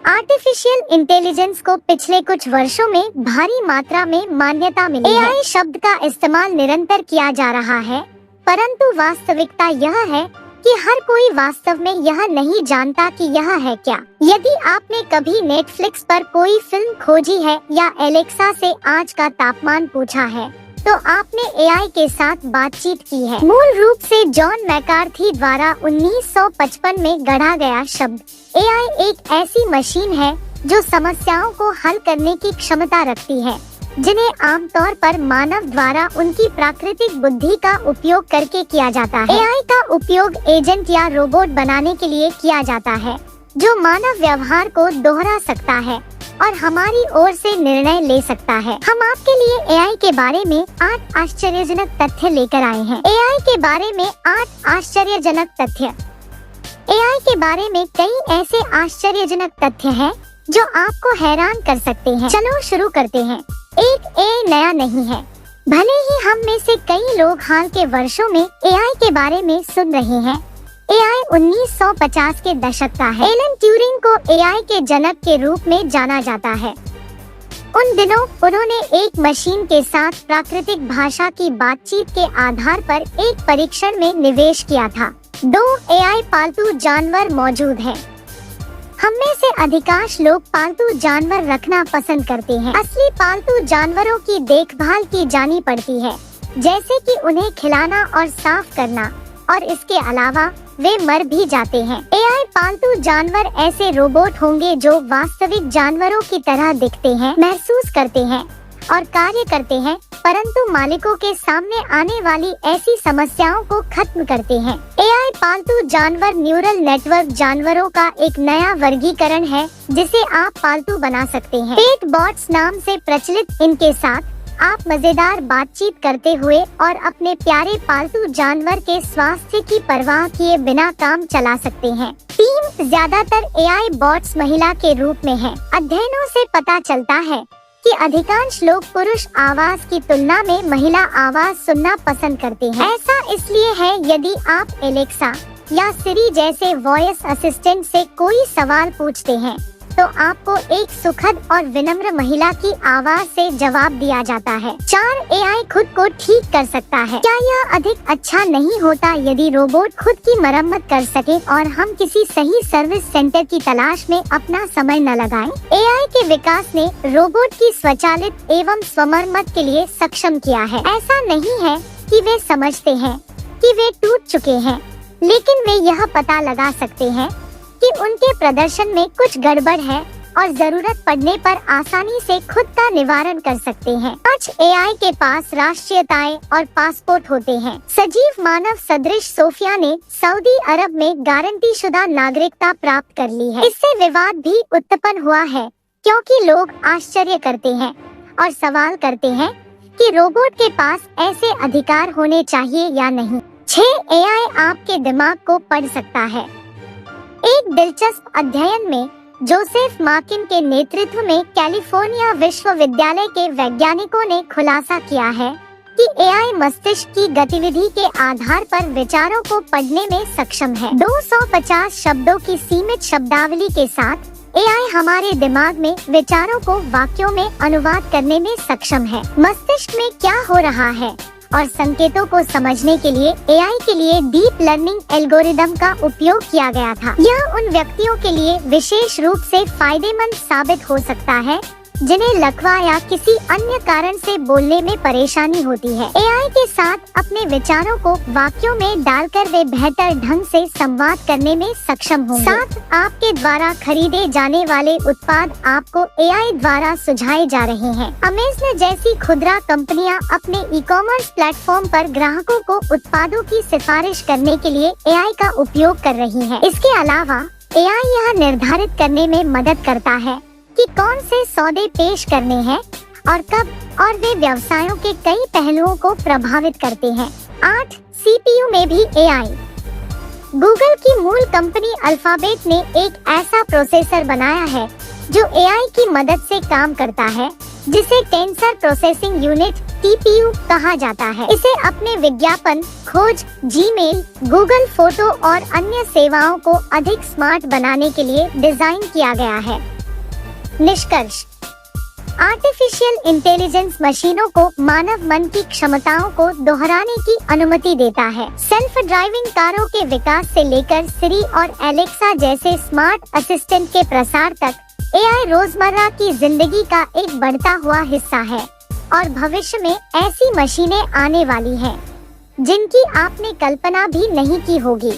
Artificial intelligence को पिछले कुछ वर्षों में भारी मात्रा में मान्यता मिली है। एआई शब्द का इस्तेमाल निरंतर किया जा रहा है, परंतु वास्तविकता यह है कि हर कोई वास्तव में यह नहीं जानता कि यह है क्या। यदि आपने कभी नेटफ्लिक्स पर कोई फिल्म खोजी है या एलेक्सा से आज का तापमान पूछा है, तो आपने एआई के साथ बातचीत की है। मूल रूप से जॉन मैकार्थी द्वारा 1955 में गढ़ा गया शब्द एआई एक ऐसी मशीन है जो समस्याओं को हल करने की क्षमता रखती है, जिन्हें आमतौर पर मानव द्वारा उनकी प्राकृतिक बुद्धि का उपयोग करके किया जाता है। एआई का उपयोग एजेंट या रोबोट बनाने के लिए किया जाता है, जो मानव व्यवहार को दोहरा सकता है और हमारी ओर से निर्णय ले सकता है। हम आपके लिए एआई के बारे में 8 आश्चर्यजनक तथ्य लेकर आए हैं। एआई के बारे में 8 आश्चर्यजनक तथ्य। एआई के बारे में कई ऐसे आश्चर्यजनक तथ्य हैं जो आपको हैरान कर सकते हैं। चलो शुरू करते हैं। एआई नया नहीं है। भले ही हम में से कई लोग हाल के वर्षों में एआई के बारे में सुन रहे हैं। एआई 1950 के दशक का है। एलन ट्यूरिंग को एआई के जनक के रूप में जाना जाता है। उन दिनों उन्होंने एक मशीन के साथ प्राकृतिक भाषा की बातचीत के आधार पर एक परीक्षण में निवेश किया था। 2 एआई पालतू जानवर मौजूद हैं। हम में से अधिकांश लोग पालतू जानवर रखना पसंद करते हैं। असली पालतू जानवरों की देखभाल की जानी पड़ती है, जैसे कि उन्हें खिलाना और साफ करना, और इसके अलावा वे मर भी जाते हैं। एआई पालतू जानवर ऐसे रोबोट होंगे जो वास्तविक जानवरों की तरह दिखते हैं, महसूस करते हैं और कार्य करते हैं, परंतु मालिकों के सामने आने वाली ऐसी समस्याओं को खत्म करते हैं। एआई पालतू जानवर न्यूरल नेटवर्क जानवरों का एक नया वर्गीकरण है जिसे आप पालतू बना सकते हैं। पेट बॉट्स नाम से प्रचलित इनके साथ आप मजेदार बातचीत करते हुए और अपने प्यारे पालतू जानवर के स्वास्थ्य की परवाह किए बिना काम चला सकते हैं। ज्यादातर एआई बॉट्स महिला के रूप में हैं। अध्ययनों से पता चलता है कि अधिकांश लोग पुरुष आवाज की तुलना में महिला आवाज सुनना पसंद करते हैं। ऐसा इसलिए है यदि आप एलेक्सा या सिरी जैसे वॉइस असिस्टेंट से कोई सवाल पूछते हैं, तो आपको एक सुखद और विनम्र महिला की आवाज से जवाब दिया जाता है। 4 एआई खुद को ठीक कर सकता है। क्या यह अधिक अच्छा नहीं होता यदि रोबोट खुद की मरम्मत कर सके और हम किसी सही सर्विस सेंटर की तलाश में अपना समय न लगाएं? एआई के विकास ने रोबोट की स्वचालित एवं स्वमरम्मत के लिए सक्षम किया है। ऐसा नहीं है कि वे समझते हैं कि वे टूट चुके हैं, लेकिन वे यह पता लगा सकते हैं कि उनके प्रदर्शन में कुछ गड़बड़ है और जरूरत पड़ने पर आसानी से खुद का निवारण कर सकते हैं। आज एआई के पास राष्ट्रीयताएं और पासपोर्ट होते हैं। सजीव मानव सदृश सोफिया ने सऊदी अरब में गारंटी शुदा नागरिकता प्राप्त कर ली है। इससे विवाद भी उत्पन्न हुआ है, क्योंकि लोग आश्चर्य करते हैं और सवाल करते हैं कि रोबोट के पास ऐसे अधिकार होने चाहिए या नहीं। 6 एआई आपके दिमाग को पढ़ सकता है। एक दिलचस्प अध्ययन में जोसेफ मार्किन के नेतृत्व में कैलिफोर्निया विश्वविद्यालय के वैज्ञानिकों ने खुलासा किया है कि एआई मस्तिष्क की गतिविधि के आधार पर विचारों को पढ़ने में सक्षम है। 250 शब्दों की सीमित शब्दावली के साथ एआई हमारे दिमाग में विचारों को वाक्यों में अनुवाद करने में सक्षम है। मस्तिष्क में क्या हो रहा है और संकेतों को समझने के लिए एआई के लिए डीप लर्निंग एल्गोरिदम का उपयोग किया गया था। यह उन व्यक्तियों के लिए विशेष रूप से फायदेमंद साबित हो सकता है जिन्हें लकवा या किसी अन्य कारण से बोलने में परेशानी होती है। एआई के साथ अपने विचारों को वाक्यों में डालकर वे बेहतर ढंग से संवाद करने में सक्षम होंगे। साथ आपके द्वारा खरीदे जाने वाले उत्पाद आपको एआई द्वारा सुझाए जा रहे हैं। अमेज़न जैसी खुदरा कंपनियां अपने ई-कॉमर्स प्लेटफॉर्म पर ग्राहकों को उत्पादों की सिफारिश करने के लिए एआई का उपयोग कर रही है। इसके अलावा एआई यह निर्धारित करने में मदद करता है कि कौन से सौदे पेश करने हैं और कब, और वे व्यवसायों के कई पहलुओं को प्रभावित करते हैं। 8 सीपीयू में भी एआई। गूगल की मूल कंपनी अल्फाबेट ने एक ऐसा प्रोसेसर बनाया है जो एआई की मदद से काम करता है, जिसे टेंसर प्रोसेसिंग यूनिट टीपीयू कहा जाता है। इसे अपने विज्ञापन, खोज, जीमेल, गूगल फोटो और अन्य सेवाओं को अधिक स्मार्ट बनाने के लिए डिजाइन किया गया है। निष्कर्ष, आर्टिफिशियल इंटेलिजेंस मशीनों को मानव मन की क्षमताओं को दोहराने की अनुमति देता है। सेल्फ ड्राइविंग कारों के विकास से लेकर सिरी और एलेक्सा जैसे स्मार्ट असिस्टेंट के प्रसार तक एआई रोजमर्रा की जिंदगी का एक बढ़ता हुआ हिस्सा है और भविष्य में ऐसी मशीनें आने वाली हैं जिनकी आपने कल्पना भी नहीं की होगी।